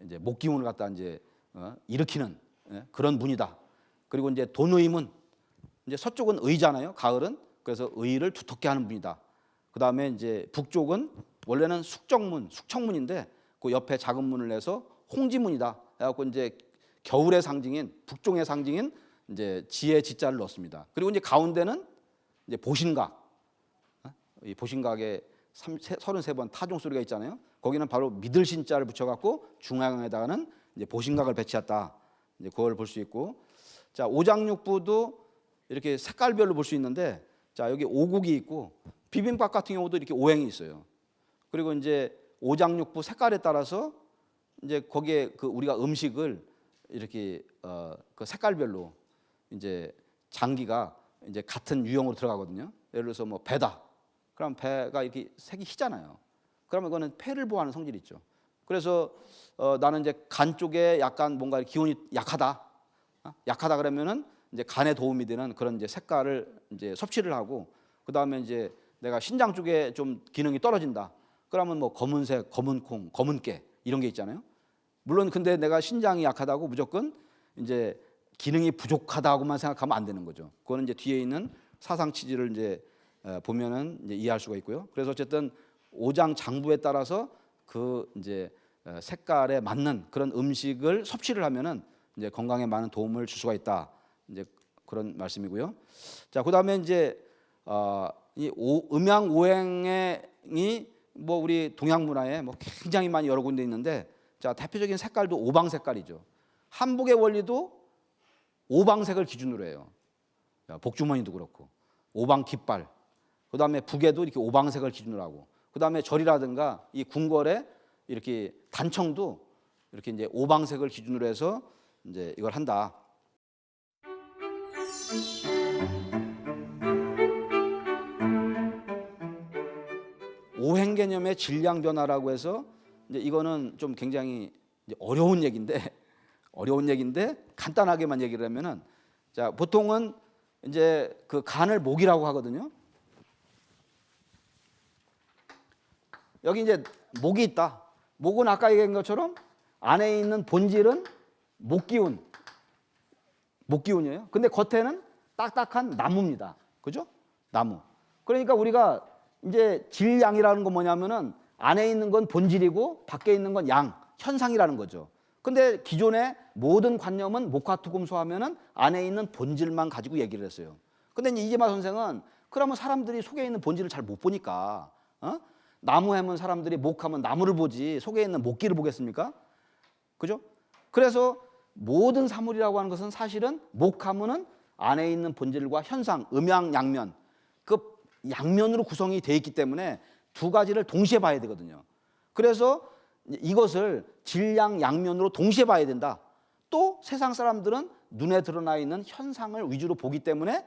이제 목기운을 갖다 이제 일으키는 그런 문이다. 그리고 이제 돈의문, 이제 서쪽은 의잖아요. 가을은 그래서 의를 두텁게 하는 문이다. 그 다음에 이제 북쪽은 원래는 숙정문, 숙청문인데 그 옆에 작은 문을 내서 홍지문이다. 해갖고 이제 겨울의 상징인 북쪽의 상징인 이제 지의 지자를 넣었습니다. 그리고 이제 가운데는 이제 보신각, 이 보신각에 33번 타종 소리가 있잖아요. 거기는 바로 믿을 신자를 붙여갖고 중앙에다가는 이제 보신각을 배치했다. 이제 그걸 볼 수 있고, 자 오장육부도 이렇게 색깔별로 볼 수 있는데, 자 여기 오국이 있고 비빔밥 같은 경우도 이렇게 오행이 있어요. 그리고 이제 오장육부 색깔에 따라서 이제 거기에 그 우리가 음식을 이렇게 그 색깔별로 이제 장기가 이제 같은 유형으로 들어가거든요. 예를 들어서 뭐 배다. 그럼 배가 이렇게 색이 희잖아요. 그러면 그거는 폐를 보호하는 성질이 있죠. 그래서 나는 이제 간 쪽에 약간 뭔가 기운이 약하다. 약하다 그러면은 이제 간에 도움이 되는 그런 이제 색깔을 이제 섭취를 하고, 그 다음에 이제 내가 신장 쪽에 좀 기능이 떨어진다. 그러면 뭐 검은색, 검은 콩, 검은 깨 이런 게 있잖아요. 물론 근데 내가 신장이 약하다고 무조건 이제 기능이 부족하다고만 생각하면 안 되는 거죠. 그거는 이제 뒤에 있는 사상 취지를 이제 보면은 이제 이해할 수가 있고요. 그래서 어쨌든 오장 장부에 따라서 그 이제 색깔에 맞는 그런 음식을 섭취를 하면은 이제 건강에 많은 도움을 줄 수가 있다. 이제 그런 말씀이고요. 자, 그다음에 이제 이 음양 오행이 뭐 우리 동양 문화에 뭐 굉장히 많이 여러 군데 있는데, 자 대표적인 색깔도 오방 색깔이죠. 한복의 원리도 오방색을 기준으로 해요. 복주머니도 그렇고 오방 깃발. 그다음에 북에도 이렇게 오방색을 기준으로 하고, 그다음에 절이라든가 이 궁궐에 이렇게 단청도 이렇게 이제 오방색을 기준으로 해서 이제 이걸 한다. 오행 개념의 질량 변화라고 해서 이제 이거는 좀 굉장히 이제 어려운 얘기인데 간단하게만 얘기를 하면은, 자 보통은 이제 그 간을 목이라고 하거든요. 여기 이제 목이 있다. 목은 아까 얘기한 것처럼 안에 있는 본질은 목기운이에요. 근데 겉에는 딱딱한 나무입니다. 그죠? 나무. 그러니까 우리가 이제 질양이라는 건 뭐냐면은 안에 있는 건 본질이고 밖에 있는 건 양, 현상이라는 거죠. 근데 기존의 모든 관념은 목화투금소 하면은 안에 있는 본질만 가지고 얘기를 했어요. 근데 이제 이재마 선생은 그러면 사람들이 속에 있는 본질을 잘 못 보니까 나무 하면 사람들이 목하면 나무를 보지 속에 있는 목기를 보겠습니까? 그죠? 그래서 모든 사물이라고 하는 것은 사실은 목하면은 안에 있는 본질과 현상, 음양, 양면, 그 양면으로 구성이 되어 있기 때문에 두 가지를 동시에 봐야 되거든요. 그래서 이것을 질양, 양면으로 동시에 봐야 된다. 또 세상 사람들은 눈에 드러나 있는 현상을 위주로 보기 때문에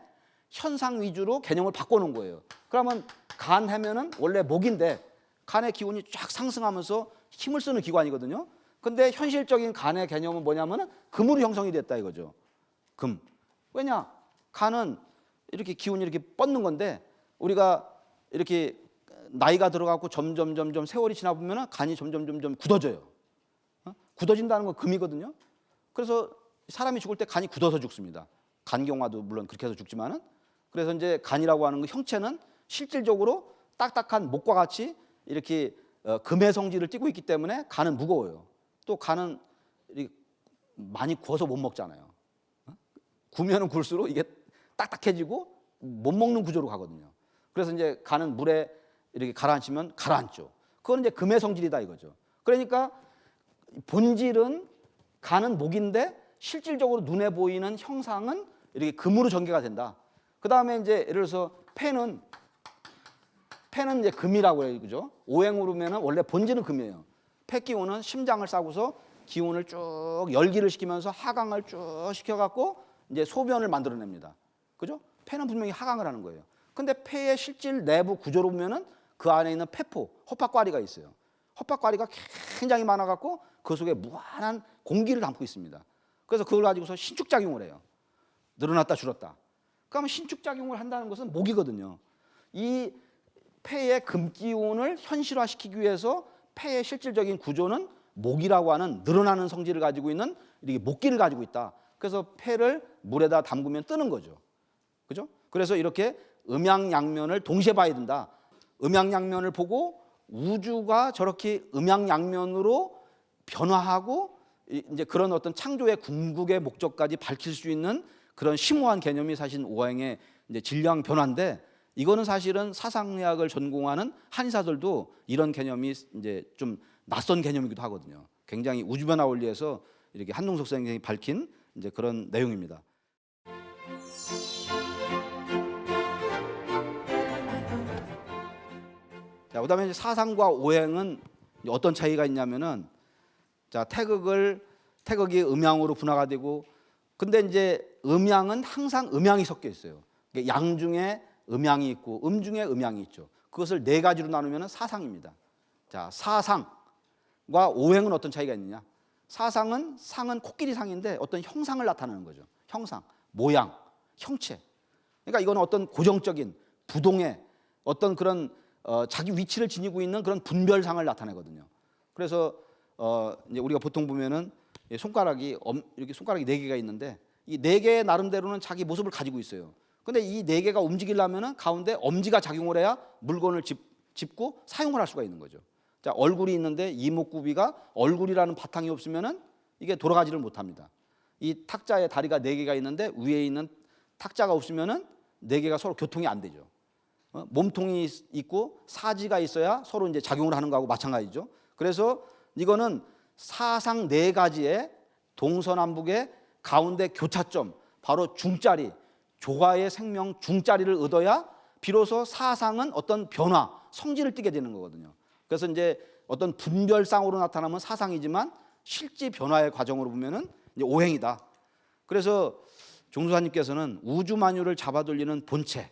현상 위주로 개념을 바꿔놓은 거예요. 그러면 간 하면은 원래 목인데 간의 기운이 쫙 상승하면서 힘을 쓰는 기관이거든요. 근데 현실적인 간의 개념은 뭐냐면은 금으로 형성이 됐다 이거죠. 금. 왜냐? 간은 이렇게 기운이 이렇게 뻗는 건데, 우리가 이렇게 나이가 들어가고 점점 세월이 지나 보면은 간이 점점 굳어져요. 굳어진다는 건 금이거든요. 그래서 사람이 죽을 때 간이 굳어서 죽습니다. 간경화도 물론 그렇게 해서 죽지만은, 그래서 이제 간이라고 하는 그 형체는 실질적으로 딱딱한 목과 같이 이렇게 금의 성질을 띠고 있기 때문에 간은 무거워요. 또 간은 많이 구워서 못 먹잖아요. 구우면 구울수록 이게 딱딱해지고 못 먹는 구조로 가거든요. 그래서 이제 간은 물에 이렇게 가라앉히면 가라앉죠. 그건 이제 금의 성질이다 이거죠. 그러니까 본질은 간은 목인데 실질적으로 눈에 보이는 형상은 이렇게 금으로 전개가 된다. 그 다음에 이제 예를 들어서 폐는 이제 금이라고 해요, 그죠? 오행으로 면은 원래 본질은 금이에요. 폐 기운은 심장을 싸고서 기운을 쭉 열기를 시키면서 하강을 쭉 시켜갖고 이제 소변을 만들어냅니다. 그죠? 폐는 분명히 하강을 하는 거예요. 근데 폐의 실질 내부 구조로 보면은 그 안에 있는 폐포, 허파과리가 있어요. 허파과리가 굉장히 많아갖고 그 속에 무한한 공기를 담고 있습니다. 그래서 그걸 가지고서 신축작용을 해요. 늘어났다 줄었다. 그러면 신축작용을 한다는 것은 목이거든요. 이 폐의 금기운을 현실화시키기 위해서 폐의 실질적인 구조는 목이라고 하는 늘어나는 성질을 가지고 있는 이렇게 목기를 가지고 있다. 그래서 폐를 물에다 담그면 뜨는 거죠. 그죠? 그래서 이렇게 음양양면을 동시에 봐야 된다. 음양양면을 보고 우주가 저렇게 음양양면으로 변화하고 이제 그런 어떤 창조의 궁극의 목적까지 밝힐 수 있는 그런 심오한 개념이 사실 오행의 이제 질량 변화인데, 이거는 사실은 사상의학을 전공하는 한의사들도 이런 개념이 이제 좀 낯선 개념이기도 하거든요. 굉장히 우주변화 원리에서 이렇게 한동석 선생님이 밝힌 이제 그런 내용입니다. 자, 그다음에 이제 사상과 오행은 어떤 차이가 있냐면은, 자, 태극이 음양으로 분화가 되고, 근데 이제 음양은 항상 음양이 섞여 있어요. 양 중에 음양이 있고 음 중에 음양이 있죠. 그것을 네 가지로 나누면 사상입니다. 자, 사상과 오행은 어떤 차이가 있느냐? 상은 코끼리 상인데 어떤 형상을 나타내는 거죠. 형상, 모양, 형체. 그러니까 이건 어떤 고정적인 부동의 어떤 그런 자기 위치를 지니고 있는 그런 분별상을 나타내거든요. 그래서 이제 우리가 보통 보면은 손가락이 이렇게 손가락이 네 개가 있는데 이 네 개의 나름대로는 자기 모습을 가지고 있어요. 근데 이 네 개가 움직이려면은 가운데 엄지가 작용을 해야 물건을 짚고 사용을 할 수가 있는 거죠. 자, 얼굴이 있는데 이목구비가 얼굴이라는 바탕이 없으면은 이게 돌아가지를 못합니다. 이 탁자에 다리가 네 개가 있는데 위에 있는 탁자가 없으면은 네 개가 서로 교통이 안 되죠. 몸통이 있고 사지가 있어야 서로 이제 작용을 하는 거하고 마찬가지죠. 그래서 이거는 사상 네 가지의 동서남북의 가운데 교차점, 바로 중자리, 조화의 생명 중자리를 얻어야 비로소 사상은 어떤 변화, 성질을 띠게 되는 거거든요. 그래서 이제 어떤 분별상으로 나타나면 사상이지만 실제 변화의 과정으로 보면은 이제 오행이다. 그래서 종수사님께서는 우주 만유를 잡아돌리는 본체,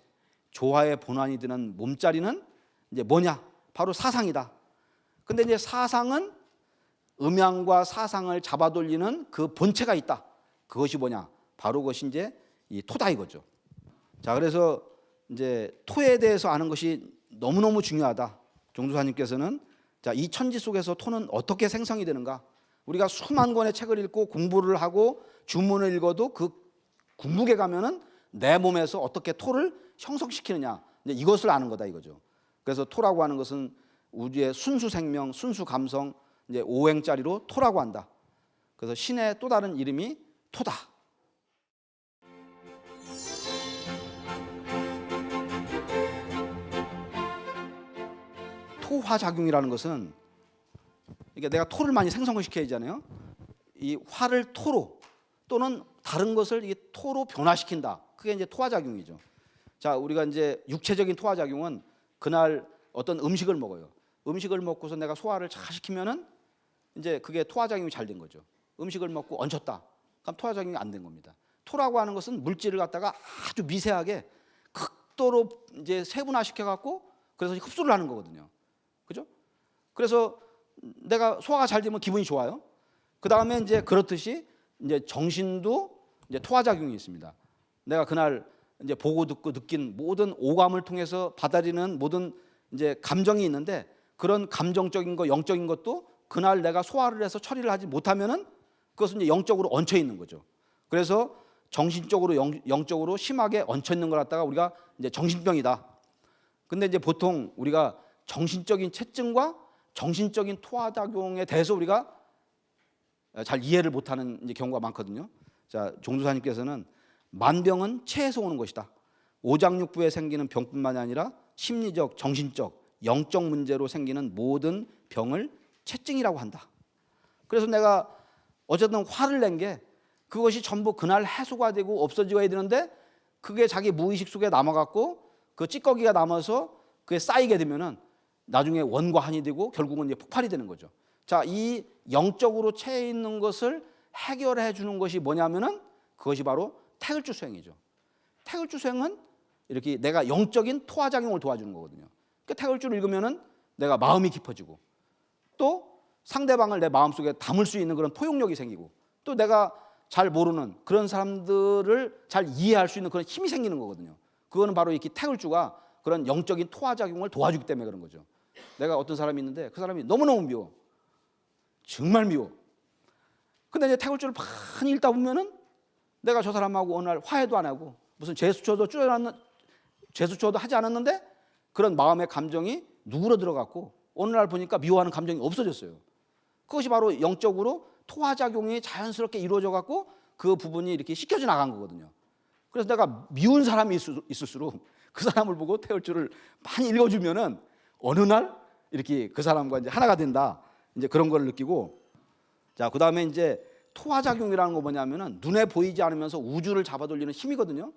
조화의 본환이 되는 몸자리는 이제 뭐냐? 바로 사상이다. 근데 이제 사상은 음양과 사상을 잡아돌리는 그 본체가 있다. 그것이 뭐냐? 바로 그것이 이제 이 토다 이거죠. 자, 그래서 이제 토에 대해서 아는 것이 너무너무 중요하다. 종수사님께서는 자, 이 천지 속에서 토는 어떻게 생성이 되는가? 우리가 수만 권의 책을 읽고 공부를 하고 주문을 읽어도 그 궁극에 가면은 내 몸에서 어떻게 토를 형성시키느냐, 이제 이것을 아는 거다 이거죠. 그래서 토라고 하는 것은 우주의 순수 생명, 순수 감성, 이제 오행자리로 토라고 한다. 그래서 신의 또 다른 이름이 토다. 토화작용이라는 것은 이게 내가 토를 많이 생성을 시켜야 하잖아요. 이 화를 토로 또는 다른 것을 이 토로 변화시킨다. 그게 이제 토화작용이죠. 자, 우리가 이제 육체적인 토화작용은 그날 어떤 음식을 먹어요. 음식을 먹고서 내가 소화를 잘 시키면은 이제 그게 토화작용이 잘 된 거죠. 음식을 먹고 얹혔다. 그럼 토화작용이 안 된 겁니다. 토라고 하는 것은 물질을 갖다가 아주 미세하게 극도로 이제 세분화시켜 갖고 그래서 흡수를 하는 거거든요. 그죠? 그래서 내가 소화가 잘 되면 기분이 좋아요. 그 다음에 이제 그렇듯이 이제 정신도 이제 토화작용이 있습니다. 내가 그날 이제 보고 듣고 느낀 모든 오감을 통해서 받아들이는 모든 이제 감정이 있는데 그런 감정적인 거, 영적인 것도 그날 내가 소화를 해서 처리를 하지 못하면은 그것은 이제 영적으로 얹혀 있는 거죠. 그래서 정신적으로 영적으로 심하게 얹혀 있는 걸 갖다가 우리가 이제 정신병이다. 근데 이제 보통 우리가 정신적인 체증과 정신적인 토화작용에 대해서 우리가 잘 이해를 못하는 이제 경우가 많거든요. 자, 종수사님께서는 만병은 체에서 오는 것이다. 오장육부에 생기는 병뿐만이 아니라 심리적, 정신적, 영적 문제로 생기는 모든 병을 체증이라고 한다. 그래서 내가 어쨌든 화를 낸 게 그것이 전부 그날 해소가 되고 없어져야 되는데 그게 자기 무의식 속에 남아갖고 그 찌꺼기가 남아서 그게 쌓이게 되면은 나중에 원과 한이 되고 결국은 이제 폭발이 되는 거죠. 자, 이 영적으로 채 있는 것을 해결해 주는 것이 뭐냐면은 그것이 바로 태극주 수행이죠. 태극주 수행은 이렇게 내가 영적인 토화작용을 도와주는 거거든요. 그 태극주를 읽으면은 내가 마음이 깊어지고 또 상대방을 내 마음속에 담을 수 있는 그런 포용력이 생기고 또 내가 잘 모르는 그런 사람들을 잘 이해할 수 있는 그런 힘이 생기는 거거든요. 그거는 바로 이렇게 태극주가 그런 영적인 토화작용을 도와주기 때문에 그런 거죠. 내가 어떤 사람이 있는데 그 사람이 너무너무 미워. 정말 미워. 근데 이제 태극주를 많이 읽다 보면은 내가 저 사람하고 어느 날 화해도 안 하고 무슨 제스처도 하지 않았는데 그런 마음의 감정이 누그러 들어갔고 어느 날 보니까 미워하는 감정이 없어졌어요. 그것이 바로 영적으로 토화작용이 자연스럽게 이루어져 갖고 그 부분이 이렇게 씻겨져 나간 거거든요. 그래서 내가 미운 사람이 있을수록 그 사람을 보고 태울주를 많이 읽어주면은 어느 날 이렇게 그 사람과 이제 하나가 된다. 이제 그런 걸 느끼고, 자, 그 다음에 이제 토화작용이라는 거 뭐냐면은 눈에 보이지 않으면서 우주를 잡아돌리는 힘이거든요.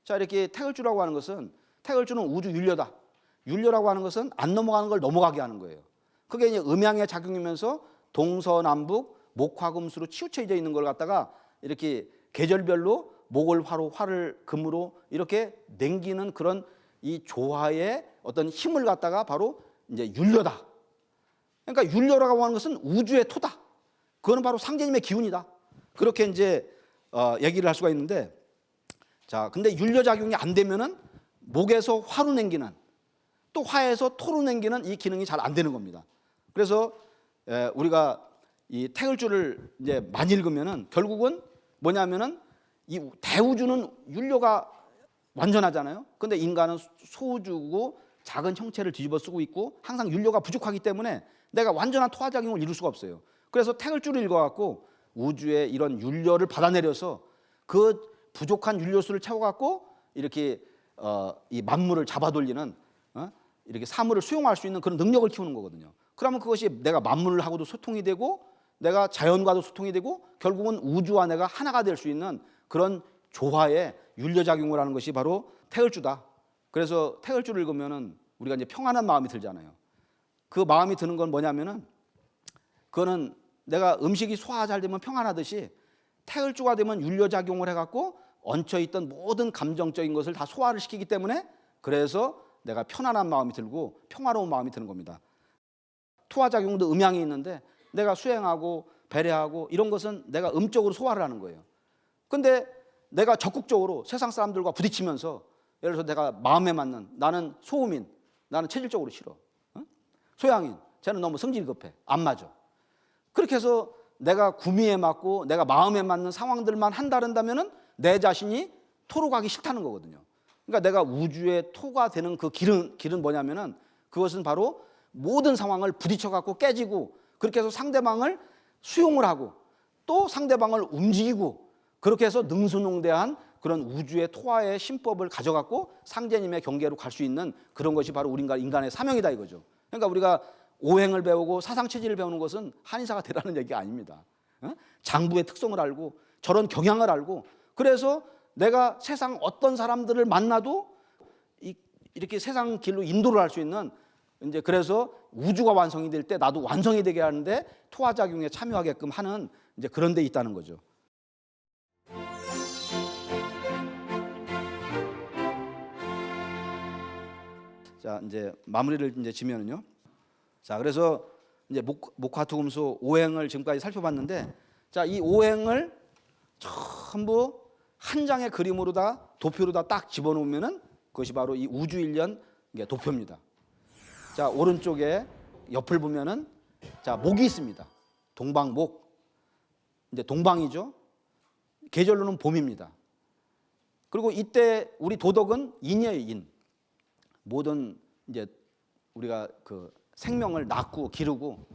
자, 이렇게 태울주라고 하는 것은, 태울주는 우주 윤려다. 윤려라고 하는 것은 안 넘어가는 걸 넘어가게 하는 거예요. 그게 이제 음양의 작용이면서 동서남북 목화금수로 치우쳐져 있는 걸 갖다가 이렇게 계절별로 목을 화로, 화를 금으로 이렇게 냉기는 그런 이 조화의 어떤 힘을 갖다가 바로 이제 윤려다. 그러니까 윤려라고 하는 것은 우주의 토다. 그거는 바로 상제님의 기운이다. 그렇게 이제 얘기를 할 수가 있는데, 자, 근데 윤려 작용이 안 되면은 목에서 화로 냉기는, 또 화에서 토로 냉기는 이 기능이 잘 안 되는 겁니다. 그래서 우리가 이 태을주를 이제 많이 읽으면은 결국은 뭐냐면은 이 대우주는 윤려가 완전하잖아요. 근데 인간은 소우주고 작은 형체를 뒤집어 쓰고 있고 항상 윤려가 부족하기 때문에 내가 완전한 토화작용을 이룰 수가 없어요. 그래서 태을주를 읽어갖고 우주의 이런 윤려를 받아내려서 그 부족한 윤려수를 채워갖고 이렇게 이 만물을 잡아돌리는, 이렇게 사물을 수용할 수 있는 그런 능력을 키우는 거거든요. 그러면 그것이 내가 만물하고도 소통이 되고 내가 자연과도 소통이 되고 결국은 우주와 내가 하나가 될 수 있는 그런 조화의 윤려작용을 하는 것이 바로 태을주다. 그래서 태을주를 읽으면은 우리가 이제 평안한 마음이 들잖아요. 그 마음이 드는 건 뭐냐면은, 그거는 내가 음식이 소화 잘 되면 평안하듯이 태을주가 되면 윤려작용을 해갖고 얹혀있던 모든 감정적인 것을 다 소화를 시키기 때문에, 그래서 내가 편안한 마음이 들고 평화로운 마음이 드는 겁니다. 토화작용도 음양이 있는데 내가 수행하고 배려하고 이런 것은 내가 음적으로 소화를 하는 거예요. 근데 내가 적극적으로 세상 사람들과 부딪히면서, 예를 들어서 내가 마음에 맞는, 나는 소음인, 나는 체질적으로 싫어, 소양인, 쟤는 너무 성질이 급해, 안 맞아. 그렇게 해서 내가 구미에 맞고 내가 마음에 맞는 상황들만 한다면은 내 자신이 토로 가기 싫다는 거거든요. 그러니까 내가 우주의 토가 되는 그 길은 뭐냐면은, 그것은 바로 모든 상황을 부딪혀 갖고 깨지고, 그렇게 해서 상대방을 수용을 하고 또 상대방을 움직이고, 그렇게 해서 능수능대한 그런 우주의 토화의 신법을 가져갖고 상제님의 경계로 갈 수 있는 그런 것이 바로 우리 인간의 사명이다 이거죠. 그러니까 우리가 오행을 배우고 사상체질을 배우는 것은 한의사가 되라는 얘기가 아닙니다. 장부의 특성을 알고 저런 경향을 알고, 그래서 내가 세상 어떤 사람들을 만나도 이렇게 세상 길로 인도를 할 수 있는, 이제 그래서 우주가 완성이 될 때 나도 완성이 되게 하는데 토화작용에 참여하게끔 하는 이제 그런 데 있다는 거죠. 자, 이제 마무리를 이제 지면은요. 자, 그래서 이제 목화토금수 오행을 지금까지 살펴봤는데, 자, 이 오행을 전부 한 장의 그림으로 다 도표로 다 딱 집어넣으면은 그것이 바로 이 우주일련 도표입니다. 자, 오른쪽에 옆을 보면은, 자, 목이 있습니다. 동방목. 이제 동방이죠. 계절로는 봄입니다. 그리고 이때 우리 도덕은 인이에요, 인. 모든 이제 우리가 그 생명을 낳고 기르고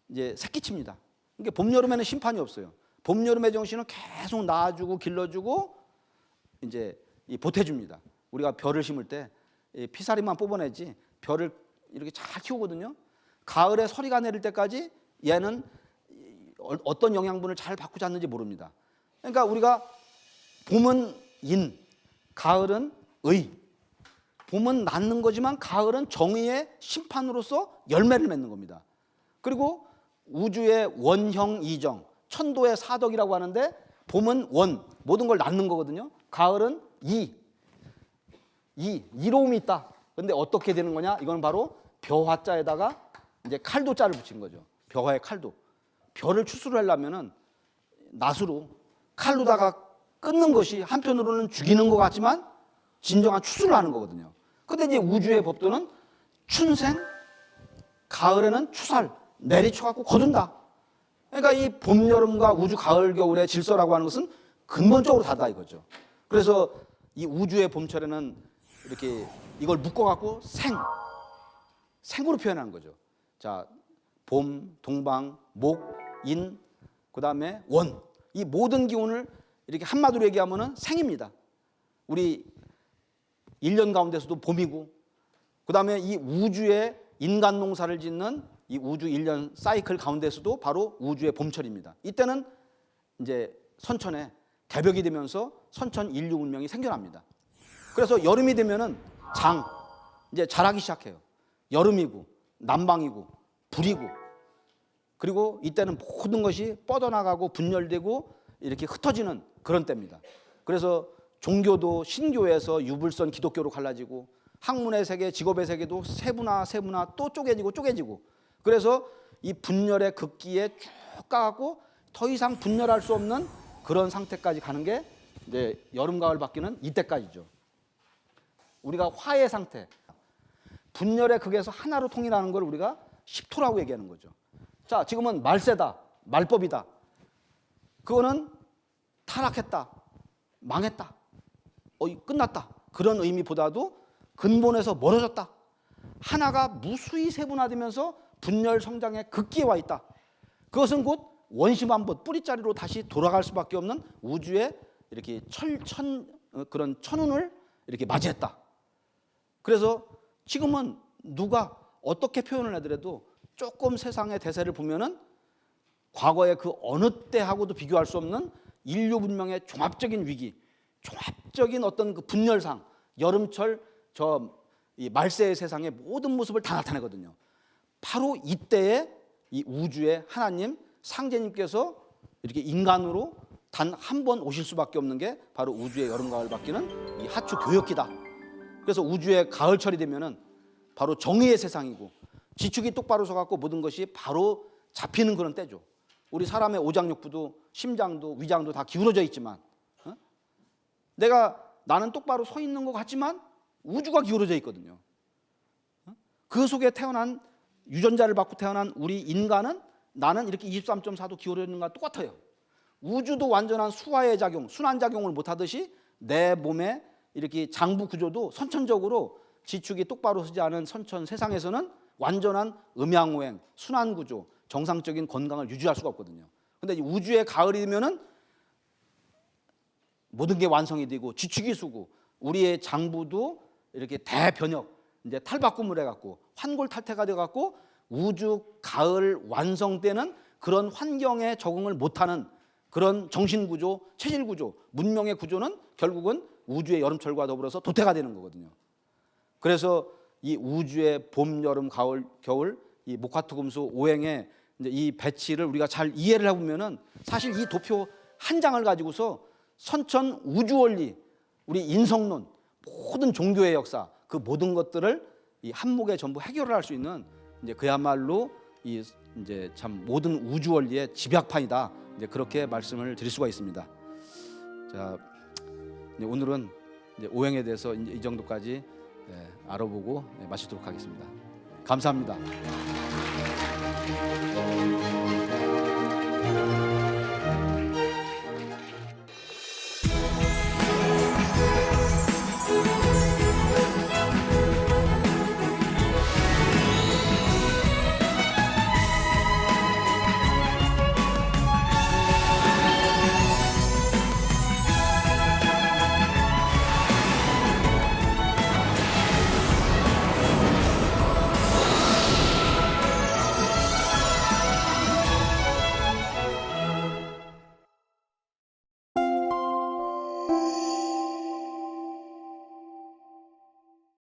이제 새끼칩니다. 그러니까 봄 여름에는 심판이 없어요. 봄 여름의 정신은 계속 낳아주고 길러주고 이제 보태줍니다. 우리가 별을 심을 때 피사리만 뽑아내지 별을 이렇게 잘 키우거든요. 가을에 서리가 내릴 때까지 얘는 어떤 영양분을 잘 받고 잤는지 모릅니다. 그러니까 우리가 봄은 인, 가을은 의. 봄은 낳는 거지만 가을은 정의의 심판으로서 열매를 맺는 겁니다. 그리고 우주의 원형 이정, 천도의 사덕이라고 하는데, 봄은 원, 모든 걸 낳는 거거든요. 가을은 이로움이 있다. 그런데 어떻게 되는 거냐? 이건 바로 벼화자에다가 이제 칼도자를 붙인 거죠. 벼화의 칼도. 벼를 추수를 하려면은 낫으로 칼로다가 끊는 것이 한편으로는 죽이는 것 같지만 진정한 추수를 하는 거거든요. 근데 이제 우주의 법도는 춘생, 가을에는 추살, 내리쳐갖고 거둔다. 그러니까 이 봄, 여름과 우주, 가을, 겨울의 질서라고 하는 것은 근본적으로 다르다 이거죠. 그래서 이 우주의 봄철에는 이렇게 이걸 묶어갖고 생으로 표현하는 거죠. 자, 봄, 동방, 목, 인, 그 다음에 원. 이 모든 기운을 이렇게 한마디로 얘기하면은 생입니다. 우리 1년 가운데서도 봄이고, 그다음에 이 우주에 인간 농사를 짓는 이 우주 1년 사이클 가운데서도 바로 우주의 봄철입니다. 이때는 이제 선천에 개벽이 되면서 선천 인류 문명이 생겨납니다. 그래서 여름이 되면은 이제 자라기 시작해요. 여름이고 난방이고 불이고, 그리고 이때는 모든 것이 뻗어나가고 분열되고 이렇게 흩어지는 그런 때입니다. 그래서 종교도 신교에서 유불선 기독교로 갈라지고, 학문의 세계, 직업의 세계도 세분화 또 쪼개지고, 그래서 이 분열의 극기에 쭉 가고 더 이상 분열할 수 없는 그런 상태까지 가는 게 이제 여름 가을 바뀌는 이때까지죠. 우리가 화해 상태, 분열의 극에서 하나로 통일하는 걸 우리가 십토라고 얘기하는 거죠. 자, 지금은 말세다, 말법이다. 그거는 타락했다, 망했다, 끝났다, 그런 의미보다도 근본에서 멀어졌다. 하나가 무수히 세분화되면서 분열 성장의 극기에 와 있다. 그것은 곧 원심한법 뿌리자리로 다시 돌아갈 수밖에 없는 우주의 이렇게 그런 천운을 이렇게 맞이했다. 그래서 지금은 누가 어떻게 표현을 하더라도 조금 세상의 대세를 보면은 과거의 그 어느 때하고도 비교할 수 없는 인류 문명의 종합적인 위기, 종합적인 어떤 그 분열상, 여름철 이 말세의 세상의 모든 모습을 다 나타내거든요. 바로 이때에 이 우주의 하나님 상제님께서 이렇게 인간으로 단 한 번 오실 수밖에 없는 게 바로 우주의 여름 가을 바뀌는 이 하추 교역기다. 그래서 우주의 가을철이 되면은 바로 정의의 세상이고, 지축이 똑바로 서갖고 모든 것이 바로 잡히는 그런 때죠. 우리 사람의 오장육부도 심장도 위장도 다 기울어져 있지만, 나는 똑바로 서 있는 것 같지만 우주가 기울어져 있거든요. 그 속에 태어난 유전자를 받고 태어난 우리 인간은 나는 이렇게 23.4도 기울어 있는 것과 똑같아요. 우주도 완전한 수화의 작용, 순환작용을 못하듯이 내 몸에 이렇게 장부 구조도 선천적으로 지축이 똑바로 서지 않은 선천 세상에서는 완전한 음양오행, 순환구조, 정상적인 건강을 유지할 수가 없거든요. 그런데 우주의 가을이 되면은 모든 게 완성이 되고 지축이 서고 우리의 장부도 이렇게 대변혁, 이제 탈바꿈을 해갖고 환골탈태가 돼갖고 우주 가을 완성되는 그런 환경에 적응을 못하는 그런 정신구조, 체질구조, 문명의 구조는 결국은 우주의 여름철과 더불어서 도태가 되는 거거든요. 그래서 이 우주의 봄, 여름, 가을, 겨울 이 목화토금수 오행의 이제 이 배치를 우리가 잘 이해를 해보면은 사실 이 도표 한 장을 가지고서 선천 우주원리, 우리 인성론, 모든 종교의 역사, 그 모든 것들을 이 한목에 전부 해결을 할 수 있는 이제 그야말로 이 이제 참 모든 우주 원리의 집약판이다. 이제 그렇게 말씀을 드릴 수가 있습니다. 자, 이제 오늘은 이제 오행에 대해서 이제 이 정도까지 알아보고 마치도록 하겠습니다. 감사합니다.